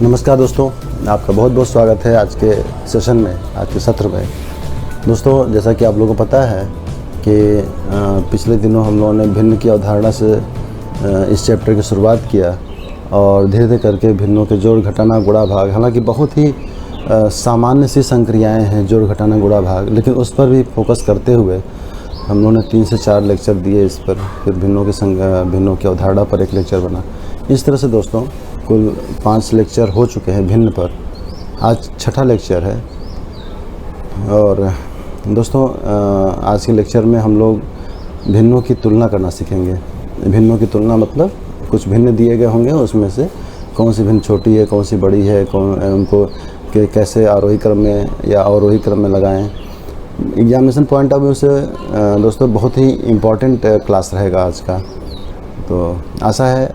नमस्कार दोस्तों, आपका बहुत बहुत स्वागत है आज के सेशन में, आज के सत्र में। दोस्तों, जैसा कि आप लोगों को पता है कि पिछले दिनों हम लोगों ने भिन्न की अवधारणा से इस चैप्टर की शुरुआत किया और धीरे धीरे करके भिन्नों के जोड़ घटाना गुणा भाग, हालांकि बहुत ही सामान्य सी संक्रियाएं हैं जोड़ घटाना गुणा भाग, लेकिन उस पर भी फोकस करते हुए हम लोगों ने 3 से 4 लेक्चर दिए इस पर। फिर भिन्नों की अवधारणा पर एक लेक्चर बना। इस तरह से दोस्तों कुल 5 लेक्चर हो चुके हैं भिन्न पर। आज 6ठा लेक्चर है। और दोस्तों आज के लेक्चर में हम लोग भिन्नों की तुलना करना सीखेंगे। भिन्नों की तुलना मतलब कुछ भिन्न दिए गए होंगे, उसमें से कौन सी भिन्न छोटी है, कौन सी बड़ी है, उनको कैसे आरोही क्रम में या अवरोही क्रम में लगाएं। एग्जामिनेशन पॉइंट ऑफ व्यू से दोस्तों बहुत ही इम्पोर्टेंट क्लास रहेगा आज का। तो आशा है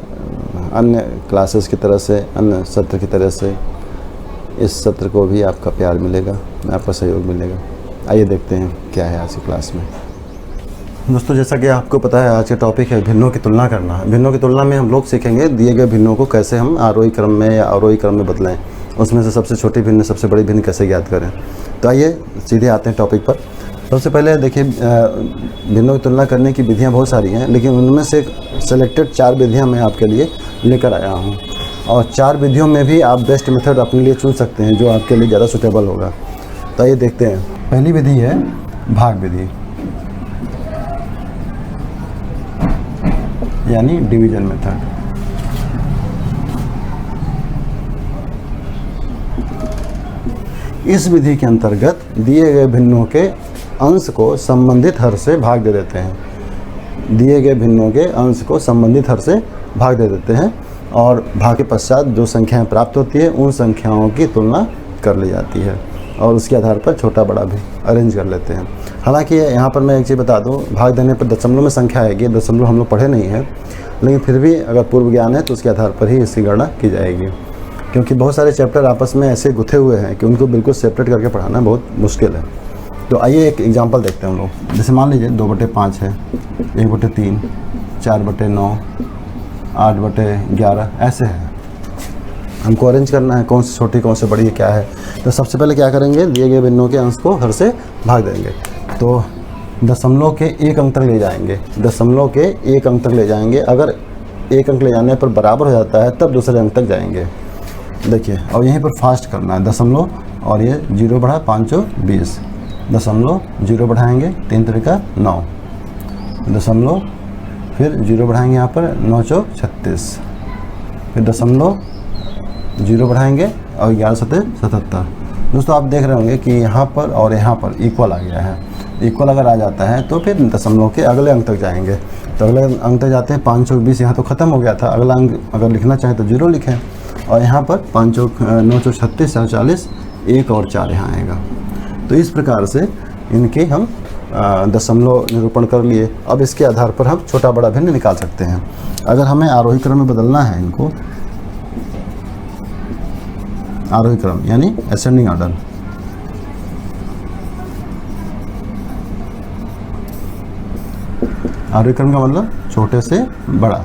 अन्य क्लासेस की तरह से, अन्य सत्र की तरह से इस सत्र को भी आपका प्यार मिलेगा, आपका सहयोग मिलेगा। आइए देखते हैं क्या है आज की क्लास में। दोस्तों, जैसा कि आपको पता है आज का टॉपिक है भिन्नों की तुलना करना। भिन्नों की तुलना में हम लोग सीखेंगे दिए गए भिन्नों को कैसे हम आरोही क्रम में या अवरोही क्रम में बदलें, उसमें से सबसे छोटी भिन्न सबसे बड़ी भिन्न कैसे ज्ञात करें। तो आइए सीधे आते हैं टॉपिक पर। सबसे पहले देखिए, भिन्नों की तुलना करने की विधियां बहुत सारी हैं, लेकिन उनमें से सेलेक्टेड 4 विधियां मैं आपके लिए लेकर आया हूं। और 4 विधियों में भी आप बेस्ट मेथड अपने लिए चुन सकते हैं जो आपके लिए ज़्यादा सूटेबल होगा। तो आइए देखते हैं। पहली विधि है भाग विधि, यानी डिवीजन मेथड। इस विधि के अंतर्गत दिए गए भिन्नों के अंश को संबंधित हर से भाग दे देते हैं। दिए गए भिन्नों के अंश को संबंधित हर से भाग दे देते हैं और भाग के पश्चात जो संख्याएं प्राप्त होती है उन संख्याओं की तुलना कर ली जाती है और उसके आधार पर छोटा बड़ा भी अरेंज कर लेते हैं। हालांकि यहाँ पर मैं एक चीज़ बता दूँ, भाग देने पर दशमलव में संख्या आएगी। दशमलव हम लोग पढ़े नहीं हैं, लेकिन फिर भी अगर पूर्व ज्ञान है तो उसके आधार पर ही इसकी गणना की जाएगी, क्योंकि बहुत सारे चैप्टर आपस में ऐसे गुथे हुए हैं कि उनको बिल्कुल सेपरेट करके पढ़ाना बहुत मुश्किल है। तो आइए एक एग्जांपल देखते हैं हम लोग। जैसे मान लीजिए 2/5 है, 1/3, 4/9, 8/11 ऐसे है। हमको अरेंज करना है कौन सी छोटी कौन सी बड़ी है क्या है। तो सबसे पहले क्या करेंगे, दिए गए भिन्नों के अंश को हर से भाग देंगे। तो दशमलव के 1 अंक तक ले जाएंगे। दशमलव के 1 अंक तक ले जाएंगे। अगर 1 अंक ले जाने पर बराबर हो जाता है तब दूसरे अंक तक जाएंगे। देखिए, और यहीं पर फास्ट करना है। दशमलव और ये 0 बढ़ा 5 20, दशमलव 0 बढ़ाएंगे 3 त्रिका 9, दशमलव फिर 0 बढ़ाएंगे यहाँ पर 9 चौक 36, फिर दशमलव 0 बढ़ाएंगे और 11 सतह 77। दोस्तों आप देख रहे होंगे कि यहाँ पर और यहाँ पर इक्वल आ गया है। इक्वल अगर आ जाता है तो फिर दशमलव के अगले अंक तक जाएंगे। तो अगले अंक तक जाते हैं 5 चौक 20, यहाँ तो ख़त्म हो गया था। अगला अंक अगर लिखना चाहें तो 0 लिखें और यहाँ पर 5 चौक 9 चौक 36, 40, 1 और 4 यहाँ आएगा। तो इस प्रकार से इनके हम दशमलव निरूपण कर लिए। अब इसके आधार पर हम छोटा बड़ा भिन्न निकाल सकते हैं। अगर हमें आरोही क्रम में बदलना है इनको, आरोही क्रम यानी असेंडिंग ऑर्डर, आरोही क्रम का मतलब छोटे से बड़ा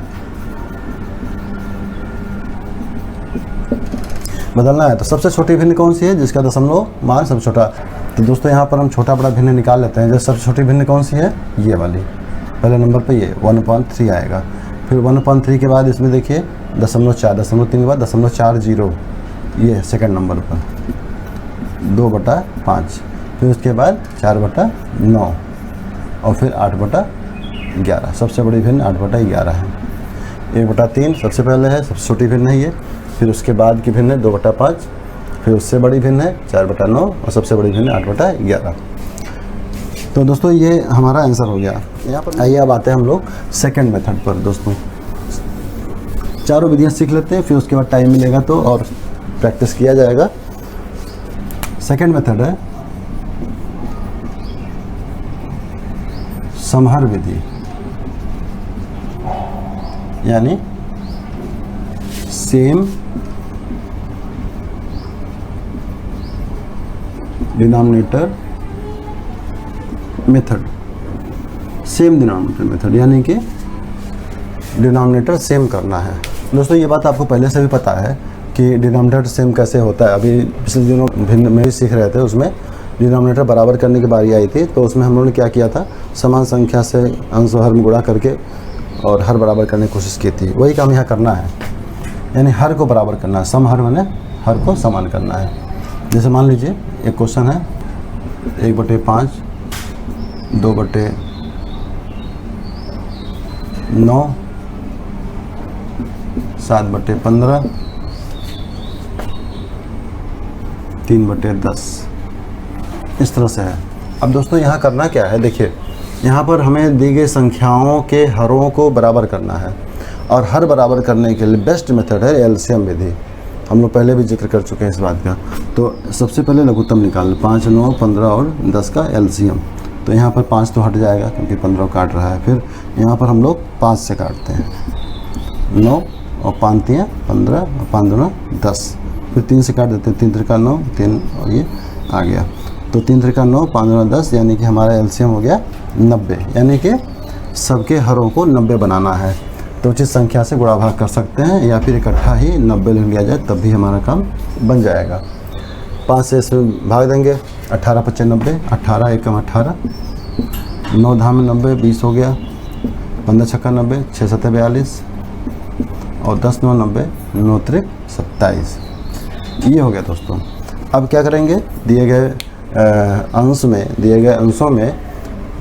बदलना है। तो सबसे छोटी भिन्न कौन सी है जिसका दशमलव मान सबसे छोटा। तो दोस्तों यहाँ पर हम छोटा बड़ा भिन्न निकाल लेते हैं। जैसे सबसे छोटी भिन्न कौन सी है, ये वाली पहले नंबर पे ये 1/3 आएगा। फिर 1/3 के बाद इसमें देखिए 0.4, 0.3 के बाद 0.40, ये सेकंड नंबर पर 2/5, फिर उसके बाद 4/9 और फिर 8/11। सबसे बड़ी भिन्न 8/11 है। 1/3 सबसे पहले है, सबसे छोटी भिन्न है ये। फिर उसके बाद की भिन्न है 2/5, फिर उससे बड़ी भिन्न है 4/9 और सबसे बड़ी भिन्न 8/11। तो दोस्तों ये हमारा आंसर हो गया। यहाँ पर आइए अब आते हैं हम लोग सेकंड मेथड पर। दोस्तों चारों विधियाँ सीख लेते हैं, फिर उसके बाद टाइम मिलेगा तो और प्रैक्टिस किया जाएगा। सेकंड मेथड है समहर विधि, यानी same denominator method. Same denominator method यानी कि डिनोमिनेटर सेम करना है। दोस्तों ये बात आपको पहले से भी पता है कि डिनोमिनेटर सेम कैसे होता है। अभी पिछले दिनों भिन्न में भी सीख रहे थे, उसमें डिनोमिनेटर बराबर करने की बारी आई थी, तो उसमें हम लोगों ने क्या किया था, समान संख्या से अंश और हर में गुणा करके और हर बराबर करने की कोशिश की थी। वही काम यहाँ करना है, यानी हर को बराबर करना है। सम हर मैंने हर को समान करना है। जैसे मान लीजिए एक क्वेश्चन है 1/5 2/9 7/15 3/10 इस तरह से है। अब दोस्तों यहाँ करना क्या है, देखिए यहाँ पर हमें दी गई संख्याओं के हरों को बराबर करना है, और हर बराबर करने के लिए बेस्ट मेथड है एलसीएम विधि। हम लोग पहले भी जिक्र कर चुके हैं इस बात का। तो सबसे पहले लघुत्तम निकाल, 5, 9, 15 और 10 का एलसीएम। तो यहाँ पर 5 तो हट जाएगा क्योंकि 15 काट रहा है। फिर यहाँ पर हम लोग 5 से काटते हैं, 9 और 5 3 15 और 5 2 10। फिर 3 से काट देते हैं, 3 3 9, 3 और ये आ गया। तो 3 3 9 5 2 10, यानी कि हमारा एलसीएम हो गया 90। यानी कि सबके हरों को 90 बनाना है। तो उचित संख्या से गुणा भाग कर सकते हैं, या फिर इकट्ठा ही 90 लिख लिया जाए, तब भी हमारा काम बन जाएगा। 5 से इसमें भाग देंगे, 18 × 5 = 90, 18 × 1 = 18, 9 धाम 90 20 हो गया, 15 × 6 = 90, 6 7 = 42 और 10 9 90, 9 3 27। ये हो गया दोस्तों। अब क्या करेंगे, दिए गए अंश में, दिए गए अंशों में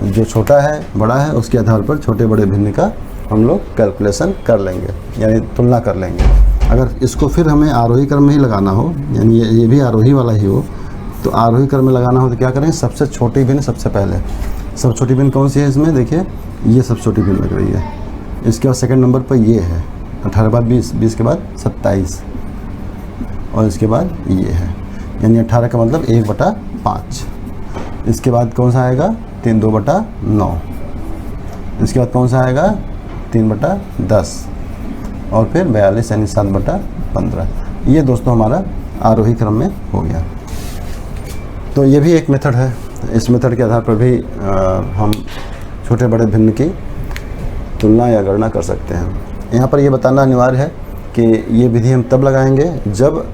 जो छोटा है बड़ा है, उसके आधार पर छोटे बड़े भिन्न का हम लोग कैलकुलेशन कर लेंगे, यानी तुलना कर लेंगे। अगर इसको फिर हमें आरोही क्रम में ही लगाना हो, यानी ये भी आरोही वाला ही हो, तो आरोही क्रम में लगाना हो तो क्या करें, सबसे छोटी भिन्न सबसे पहले। सब छोटी भिन्न कौन सी है इसमें, देखिए ये सब छोटी भिन्न लग रही है। इसके बाद सेकंड नंबर पर ये है, 18 बाद 20, 20 के बाद 27 और इसके बाद ये है, यानी 18 का मतलब 1/5। इसके बाद कौन सा आएगा, 3 2/9। इसके बाद कौन सा आएगा, 3/10 और फिर 42 यानी 7/15। ये दोस्तों हमारा आरोही क्रम में हो गया। तो ये भी एक मेथड है। इस मेथड के आधार पर भी हम छोटे बड़े भिन्न की तुलना या गणना कर सकते हैं। यहाँ पर ये बताना अनिवार्य है कि ये विधि हम तब लगाएंगे जब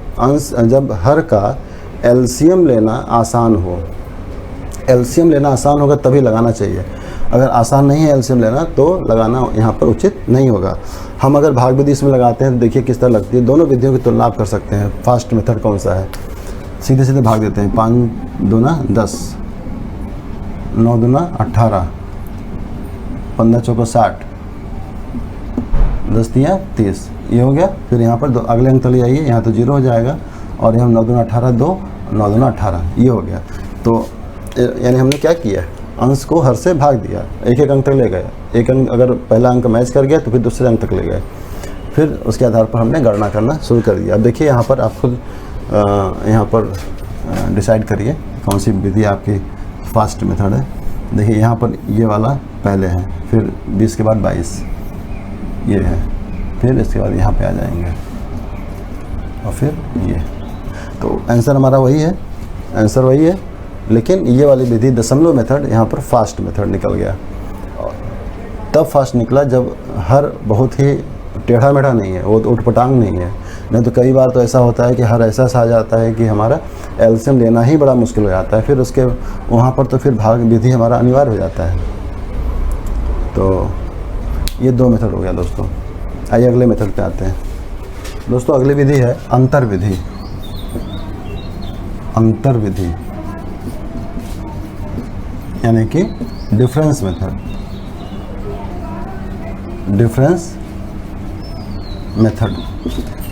हर का एलसीएम लेना आसान हो। एलसीएम लेना आसान होगा तभी लगाना चाहिए। अगर आसान नहीं है एलसीएम लेना तो लगाना यहाँ पर उचित नहीं होगा। हम अगर भाग विधि इसमें लगाते हैं तो देखिए किस तरह लगती है। दोनों विधियों की तुलना आप कर सकते हैं। फास्ट मेथड कौन सा है, सीधे सीधे भाग देते हैं। 5 2 10, 9 2 18, 15 4 60, 10 3 30, ये हो गया। फिर यहाँ पर अगले अंक तले आइए, यहाँ तो 0 हो जाएगा और यहाँ 9 2 18 2, 9 2 18, ये हो गया। तो यानी हमने क्या किया, अंश को हर से भाग दिया, एक एक अंक तक ले गए। एक अंक अगर पहला अंक मैच कर गया तो फिर दूसरे अंक तक ले गए, फिर उसके आधार पर हमने गणना करना शुरू कर दिया। अब देखिए यहाँ पर आप खुद यहाँ पर डिसाइड करिए कौन सी विधि आपकी फास्ट मेथड है। देखिए यहाँ पर ये वाला पहले है, फिर 20 के बाद 22 ये है, फिर इसके बाद यहाँ पे आ जाएंगे और फिर ये। तो आंसर हमारा वही है, आंसर वही है, लेकिन ये वाली विधि दशमलव मेथड यहाँ पर फास्ट मेथड निकल गया। तब फास्ट निकला जब हर बहुत ही टेढ़ा मेढ़ा नहीं है, वो उठपटांग नहीं है। नहीं तो कई बार तो ऐसा होता है कि हर ऐसा आ जाता है कि हमारा एलसीएम लेना ही बड़ा मुश्किल हो जाता है, फिर उसके वहाँ पर तो फिर भाग विधि हमारा अनिवार्य हो जाता है। तो ये 2 मेथड हो गया दोस्तों। आइए अगले मेथड पे आते हैं दोस्तों। अगली विधि है अंतर विधि। अंतर विधि यानी कि डिफरेंस मेथड, डिफरेंस मेथड,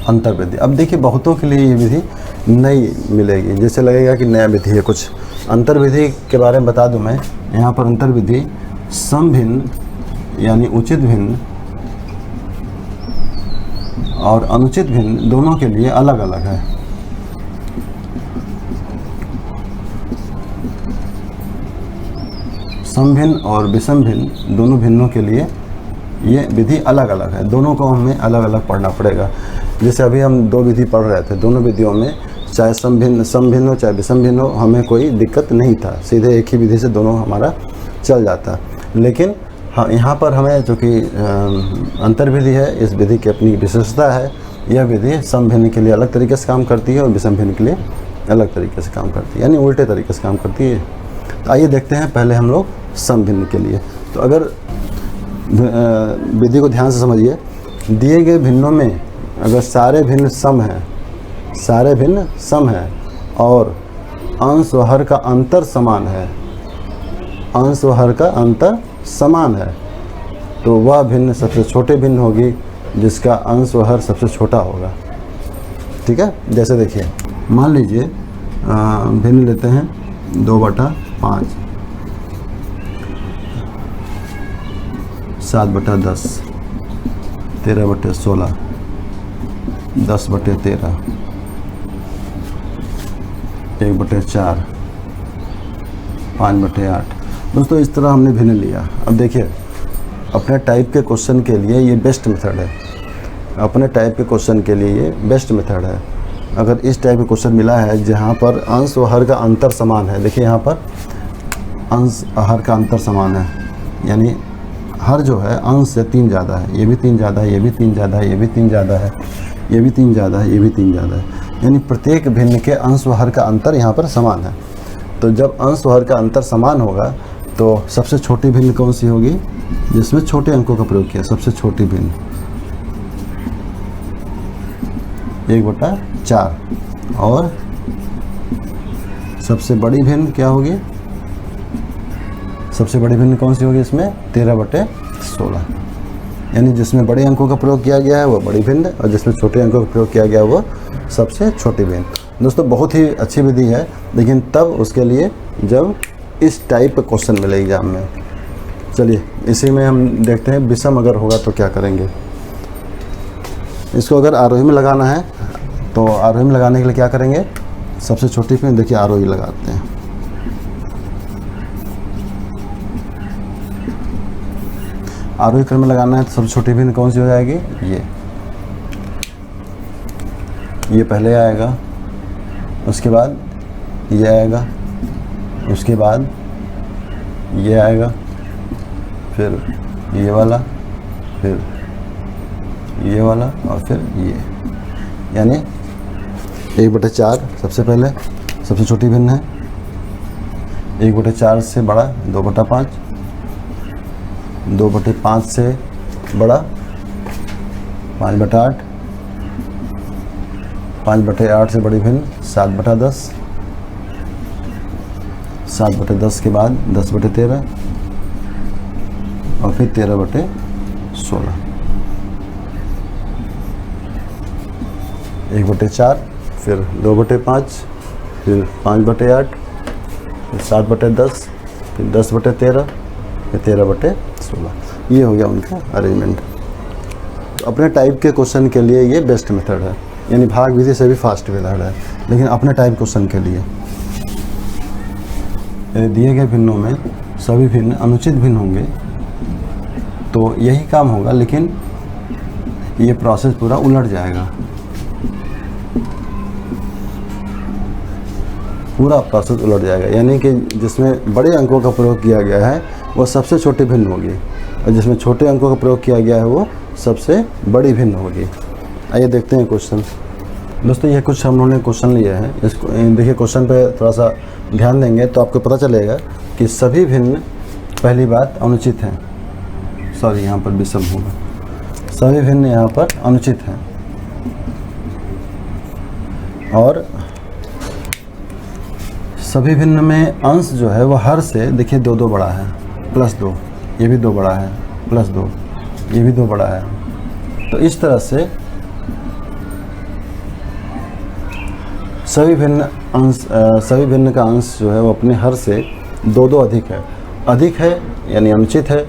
अंतर विधि। अब देखिए बहुतों के लिए ये विधि नई मिलेगी, जैसे लगेगा कि नया विधि है कुछ। अंतर विधि के बारे में बता दूं मैं, यहाँ पर अंतर विधि समभिन्न यानी उचित भिन्न और अनुचित भिन्न दोनों के लिए अलग अलग है। समभिन्न और विषम भिन्न दोनों भिन्नों के लिए ये विधि अलग अलग है। दोनों को हमें अलग अलग पढ़ना पड़ेगा। जैसे अभी हम 2 विधि पढ़ रहे थे, दोनों विधियों में चाहे समभिन्न हो चाहे विषम भिन्न हो, हमें कोई दिक्कत नहीं था, सीधे एक ही विधि से दोनों हमारा चल जाता। लेकिन हाँ, यहाँ पर हमें चूँकि अंतर विधि है, इस विधि की अपनी विशेषता है, यह विधि सम भिन्न के लिए अलग तरीके से काम करती है और विषम भिन्न के लिए अलग तरीके से काम करती है, यानी उल्टे तरीके से काम करती है। तो आइए देखते हैं पहले हम लोग सम भिन्न के लिए। तो अगर विधि को ध्यान से समझिए, दिए गए भिन्नों में अगर सारे भिन्न सम हैं, सारे भिन्न सम हैं और अंश व हर का अंतर समान है, अंश व हर का अंतर समान है, तो वह भिन्न सबसे छोटे भिन्न होगी जिसका अंश व हर सबसे छोटा होगा। ठीक है, जैसे देखिए मान लीजिए भिन्न लेते हैं 2/5, 7/10, 13/16, 10/13, 1/4, 5/8। दोस्तों इस तरह हमने भिन्न लिया। अब देखिए अपने टाइप के क्वेश्चन के लिए ये बेस्ट मेथड है, अपने टाइप के क्वेश्चन के लिए ये बेस्ट मेथड है। अगर इस टाइप का क्वेश्चन मिला है जहाँ पर अंश व हर का अंतर समान है, देखिए यहाँ पर अंश हर का अंतर समान है, यानी हर जो है अंश से 3 ज़्यादा है, ये भी 3 ज़्यादा है, ये भी 3 ज़्यादा है, ये भी 3 ज़्यादा है, ये भी 3 ज़्यादा है, ये भी 3 ज़्यादा है, यानी प्रत्येक भिन्न के अंश व हर का अंतर यहाँ पर समान है। तो जब अंश व हर का अंतर समान होगा तो सबसे छोटी भिन्न कौन सी होगी, जिसमें छोटे अंकों का प्रयोग किया, सबसे छोटी भिन्न 1/4 और सबसे बड़ी भिन्न क्या होगी, सबसे बड़ी भिन्न कौन सी होगी इसमें 13/16, यानी जिसमें बड़े अंकों का प्रयोग किया गया है वो बड़ी भिन्न और जिसमें छोटे अंकों का प्रयोग किया गया है वो सबसे छोटी भिन्न। दोस्तों बहुत ही अच्छी विधि है, लेकिन तब उसके लिए जब इस टाइप का क्वेश्चन मिले एग्जाम में। चलिए इसी में हम देखते हैं विषम अगर होगा तो क्या करेंगे। इसको अगर आरोही में लगाना है तो आरोही में लगाने के लिए क्या करेंगे, सबसे छोटी भिन्न देखिए आरोही लगाते हैं। आरोही क्रम में लगाना है तो सबसे छोटी भिन्न कौन सी हो जाएगी, ये पहले आएगा, उसके बाद ये आएगा, उसके बाद ये आएगा, फिर ये वाला, फिर ये वाला और फिर ये, यानी 1/4 सबसे पहले सबसे छोटी भिन्न है, 1/4 से बड़ा 2/5, 2/5 से बड़ा 5/8, 5/8 से बड़ी भिन्न 7/10, 7/10 के बाद 10/13 और फिर 13/16, 1/4, फिर 2/5, फिर 5/8, फिर 7/10, फिर 10/13, फिर 13/16। ये हो गया उनका अरेंजमेंट। तो अपने टाइप के क्वेश्चन के लिए ये बेस्ट मेथड है, यानी भाग विधि से भी फास्ट मेथड है, लेकिन अपने टाइप क्वेश्चन के लिए दिए गए भिन्नों में सभी भिन्न अनुचित भिन्न होंगे तो यही काम होगा, लेकिन ये प्रोसेस पूरा उलट जाएगा, पूरा प्रोसेस उलट जाएगा, यानी कि जिसमें बड़े अंकों का प्रयोग किया गया है वो सबसे छोटी भिन्न होगी और जिसमें छोटे अंकों का प्रयोग किया गया है वो सबसे बड़ी भिन्न होगी। आइए देखते हैं क्वेश्चन। दोस्तों ये कुछ हम लोगों ने क्वेश्चन लिए हैं, इसको देखिए क्वेश्चन पे थोड़ा सा ध्यान देंगे तो आपको पता चलेगा कि सभी भिन्न, पहली बात अनुचित हैं, सॉरी यहाँ पर विषम होगा, सभी भिन्न यहाँ पर अनुचित हैं और सभी भिन्न में अंश जो है वो हर से देखिए 2 बड़ा है, +2, ये भी 2 बड़ा है, +2, ये भी 2 बड़ा है। तो इस तरह से सभी भिन्न का अंश जो है वो अपने हर से 2 अधिक है यानी अनुचित है,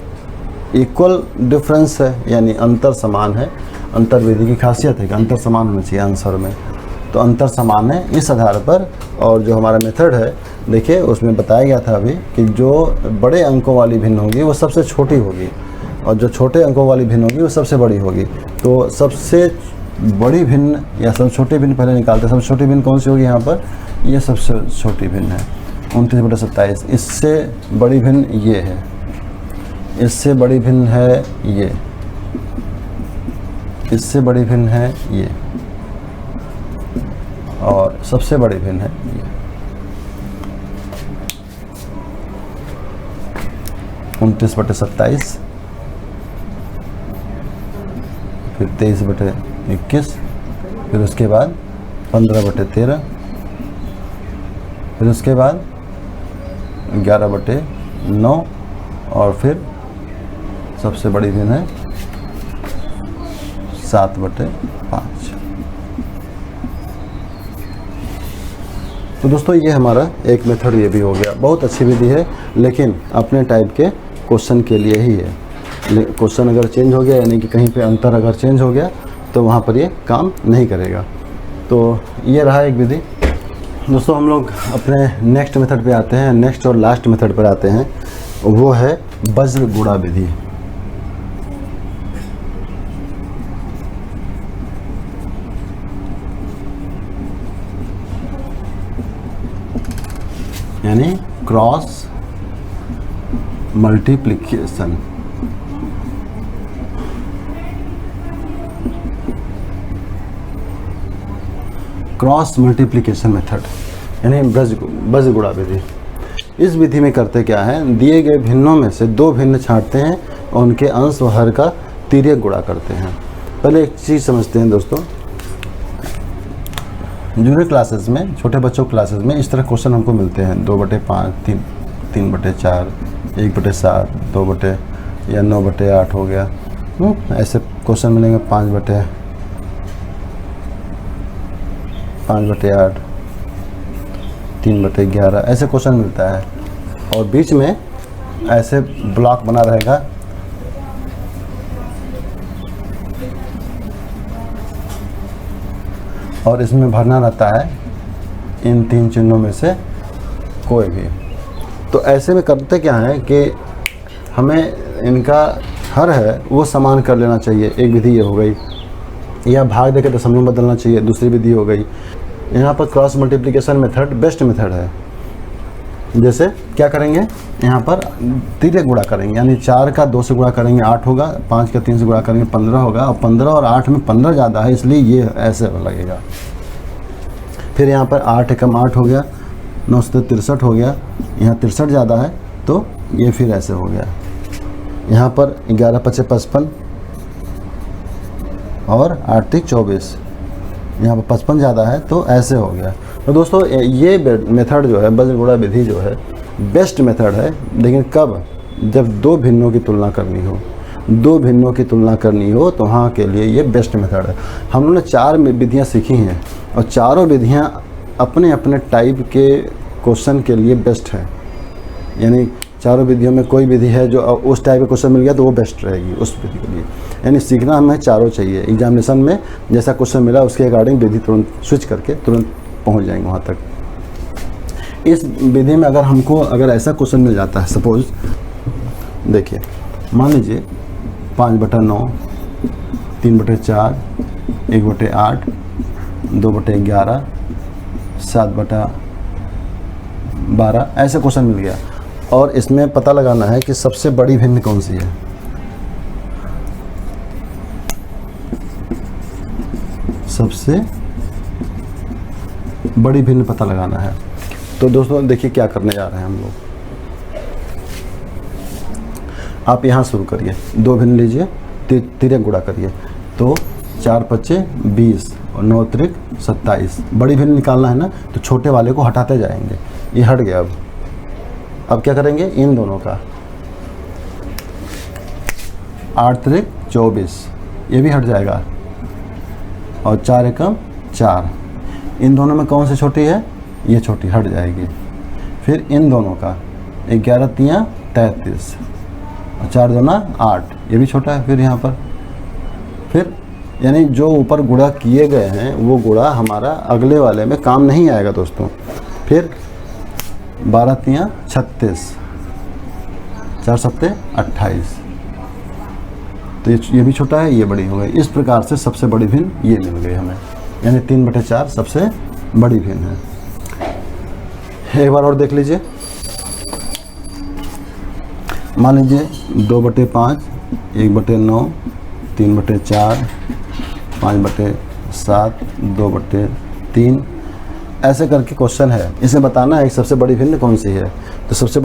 इक्वल डिफरेंस है यानी अंतर समान है। अंतर विधि की खासियत है कि अंतर समान होना चाहिए आंसर में, तो अंतर समान है इस आधार पर। और जो हमारा मेथड है देखिए उसमें बताया गया था अभी कि जो बड़े अंकों वाली भिन्न होगी वो सबसे छोटी होगी और जो छोटे अंकों वाली भिन्न होगी वो सबसे बड़ी होगी। तो सबसे बड़ी भिन्न या सबसे छोटी भिन्न पहले निकालते हैं। सबसे छोटी भिन्न कौन सी होगी यहाँ पर, ये सबसे छोटी भिन्न है 29/27। इससे बड़ी भिन्न ये है, इससे बड़ी भिन्न है ये, इससे बड़ी भिन्न है ये। और सबसे बड़ी भिन्न है ये 29/27, फिर 23/21, फिर उसके बाद 15/13, फिर उसके बाद 11/9 और फिर सबसे बड़ी भिन्न है 7/5। तो दोस्तों ये हमारा एक मेथड ये भी हो गया। बहुत अच्छी विधि है, लेकिन अपने टाइप के क्वेश्चन के लिए ही है। क्वेश्चन अगर चेंज हो गया, यानी कि कहीं पे अंतर अगर चेंज हो गया, तो वहाँ पर ये काम नहीं करेगा। तो ये रहा एक विधि। दोस्तों हम लोग अपने नेक्स्ट मेथड पे आते हैं, नेक्स्ट और लास्ट मेथड पर आते हैं, वो है वज्र गुणा विधि। यानी cross multiplication. Cross multiplication method यानी वज्र गुणा विधि। इस विधि में करते क्या है, दिए गए भिन्नों में से दो भिन्न छांटते हैं और उनके अंश व हर का तिर्यक गुणा करते हैं। पहले एक चीज़ समझते हैं दोस्तों, जूनियर क्लासेस में, छोटे बच्चों क्लासेस में इस तरह क्वेश्चन हमको मिलते हैं 2/5, 3/4, 1/7, 2 या 9/8 हो गया। ऐसे क्वेश्चन मिलेंगे 5/8, 3/11, ऐसे क्वेश्चन मिलता है। और बीच में ऐसे ब्लॉक बना रहेगा, और इसमें भरना रहता है इन 3 चिन्हों में से कोई भी। तो ऐसे में करते क्या है कि हमें इनका हर है वो समान कर लेना चाहिए। एक विधि ये हो गई, या भाग देकर दशमलव में बदलना चाहिए, दूसरी विधि हो गई। यहाँ पर cross multiplication method best method है। जैसे क्या करेंगे, यहाँ पर तिर्यक गुणा करेंगे, यानी 4 का 2 से गुणा करेंगे 8 होगा, 5 का 3 से गुणा करेंगे 15 होगा, और 15 और 8 में 15 ज़्यादा है, इसलिए ये ऐसे लगेगा। फिर यहाँ पर 8 एकम 8 हो गया, 9 से 63 हो गया, यहाँ 63 ज़्यादा है तो ये फिर ऐसे हो गया। यहाँ पर 11×5 = 55 और 8×3 = 24, यहाँ पर 55 ज़्यादा है तो ऐसे हो गया। तो दोस्तों ये मेथड जो है, वज्र गुणा विधि जो है, बेस्ट मेथड है। लेकिन कब, जब दो भिन्नों की तुलना करनी हो, दो भिन्नों की तुलना करनी हो तो वहाँ के लिए ये बेस्ट मेथड है। हम लोगों ने 4 विधियाँ सीखी हैं और चारों विधियाँ अपने अपने टाइप के क्वेश्चन के लिए बेस्ट है। यानी चारों विधियों में कोई विधि है जो उस टाइप का क्वेश्चन मिल गया तो वो बेस्ट रहेगी उस विधि के लिए। यानी सीखना हमें चारों चाहिए। एग्जामिनेशन में जैसा क्वेश्चन मिला उसके अकॉर्डिंग विधि तुरंत स्विच करके तुरंत पहुंच जाएंगे वहाँ तक। इस विधि में अगर ऐसा क्वेश्चन मिल जाता है, सपोज देखिए, मान लीजिए 5/9, 3/4, 1/8, 2/11, 7/12, ऐसे क्वेश्चन मिल गया। और इसमें पता लगाना है कि सबसे बड़ी भिन्न कौन सी है। सबसे बड़ी भिन्न पता लगाना है। तो दोस्तों देखिए क्या करने जा रहे हैं हम लोग। आप यहाँ शुरू करिए, 2 भिन्न लीजिए, तिर्यक गुणा करिए। तो 4×5 = 20 और 9×3 = 27। बड़ी भिन्न निकालना है ना, तो छोटे वाले को हटाते जाएंगे। ये हट गया। अब क्या करेंगे, इन दोनों का 8×3 = 24, ये भी हट जाएगा, और 4 एकम 4। इन दोनों में कौन सी छोटी है, ये छोटी हट जाएगी। फिर इन दोनों का 11×3 = 33 और 4×2 = 8, ये भी छोटा है। फिर यहाँ पर फिर यानी जो ऊपर गुणा किए गए हैं वो गुणा हमारा अगले वाले में काम नहीं आएगा दोस्तों। फिर 12×3 = 36, 4×7 = 28, तो ये भी छोटा है, ये बड़ी हो गई। इस प्रकार से सबसे बड़ी भिन्न ये मिल गई हमें, यानी 3/4 सबसे बड़ी भिन्न है। एक बार और देख लीजिए, मान लीजिए 2/5, 1/9, 3/4, 5/7, 2/3, ऐसे करके क्वेश्चन है, इसे बताना है कि सबसे बड़ी भिन्न कौन सी है। तो सबसे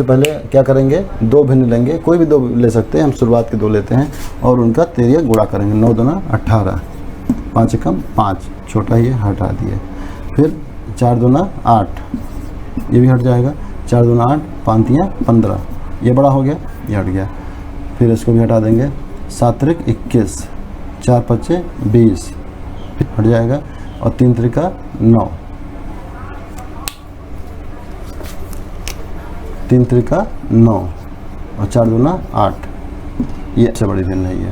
पहले क्या करेंगे, 2 भिन्न लेंगे, कोई भी 2 ले सकते हैं, हम शुरुआत के 2 लेते हैं और उनका तेरिया गुणा करेंगे। 9 दूना 18, 5 एकम 5, छोटा ही हटा दिए। फिर 4 दूना 8, ये भी हट जाएगा। 4 दूना 8, 5 तियाँ 15, ये बड़ा हो गया, ये हट गया। फिर इसको भी हटा देंगे। 7 त्रिक 21, 4 पच्चे 20, फिर हट जाएगा। और 3 त्रिका 9, 3 त्रिका 9 और 4 दूना 8, ये सबसे बड़ी भिन्न है ये।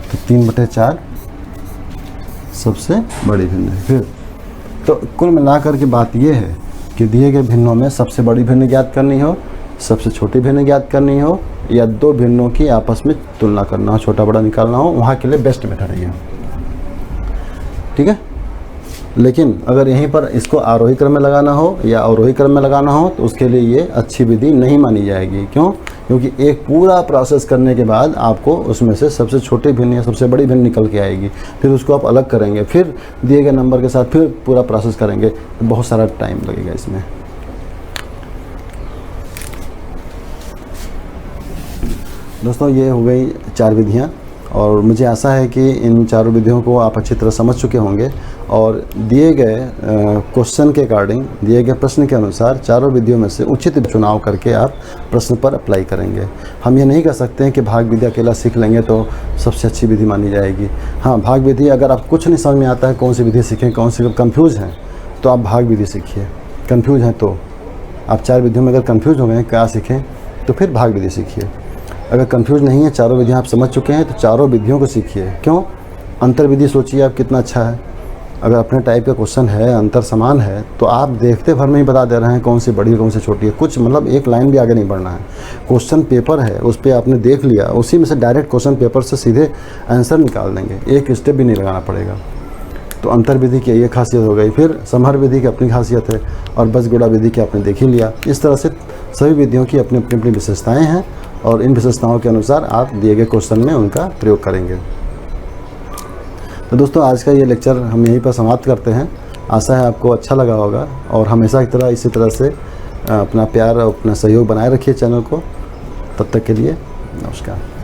तो 3/4 सबसे बड़ी भिन्न है। फिर तो कुल मिलाकर के बात ये है कि दिए गए भिन्नों में सबसे बड़ी भिन्न ज्ञात करनी हो, सबसे छोटी भिन्न ज्ञात करनी हो, या 2 भिन्नों की आपस में तुलना करना हो, छोटा बड़ा निकालना हो, वहाँ के लिए बेस्ट मेथड है ये। ठीक है। लेकिन अगर यहीं पर इसको आरोही क्रम में लगाना हो या अवरोही क्रम में लगाना हो तो उसके लिए ये अच्छी विधि नहीं मानी जाएगी। क्यों? क्योंकि एक पूरा प्रोसेस करने के बाद आपको उसमें से सबसे छोटी भिन्न या सबसे बड़ी भिन्न निकल के आएगी, फिर उसको आप अलग करेंगे, फिर दिए गए नंबर के साथ फिर पूरा प्रोसेस करेंगे, तो बहुत सारा टाइम लगेगा इसमें। दोस्तों, ये हो गई 4 विधियाँ और मुझे आशा है कि इन 4 विधियों को आप अच्छी तरह समझ चुके होंगे और दिए गए क्वेश्चन के अकॉर्डिंग, दिए गए प्रश्न के अनुसार 4 विधियों में से उचित चुनाव करके आप प्रश्न पर अप्लाई करेंगे। हम ये नहीं कह सकते हैं कि भाग विधि अकेला सीख लेंगे तो सबसे अच्छी विधि मानी जाएगी। हाँ, भाग विधि अगर आप कुछ नहीं समझ में आता है कौन सी विधि सीखें, कौन सी कन्फ्यूज़ हैं, तो आप भाग विधि सीखिए। कन्फ्यूज़ हैं तो आप 4 विधियों में अगर कन्फ्यूज़ हो गए क्या सीखें, तो फिर भाग विधि सीखिए। अगर कंफ्यूज नहीं है, 4 विधियाँ आप समझ चुके हैं, तो 4 विधियों को सीखिए। क्यों? अंतर विधि सोचिए आप कितना अच्छा है। अगर अपने टाइप का क्वेश्चन है, अंतर समान है, तो आप देखते भर में ही बता दे रहे हैं कौन सी बड़ी है कौन सी छोटी है। कुछ मतलब एक लाइन भी आगे नहीं बढ़ना है। क्वेश्चन पेपर है, उस पर आपने देख लिया, उसी में से डायरेक्ट क्वेश्चन पेपर से सीधे आंसर निकाल देंगे, एक स्टेप भी नहीं लगाना पड़ेगा। तो अंतर विधि की ये खासियत हो गई। फिर समहर विधि की अपनी खासियत है और बसगुणा विधि की आपने देख ही लिया। इस तरह से सभी विधियों की अपनी अपनी विशेषताएँ हैं और इन विशेषताओं के अनुसार आप दिए गए क्वेश्चन में उनका प्रयोग करेंगे। तो दोस्तों, आज का ये लेक्चर हम यहीं पर समाप्त करते हैं। आशा है आपको अच्छा लगा होगा और हमेशा की तरह इसी तरह से अपना प्यार और अपना सहयोग बनाए रखिए चैनल को। तब तक के लिए नमस्कार।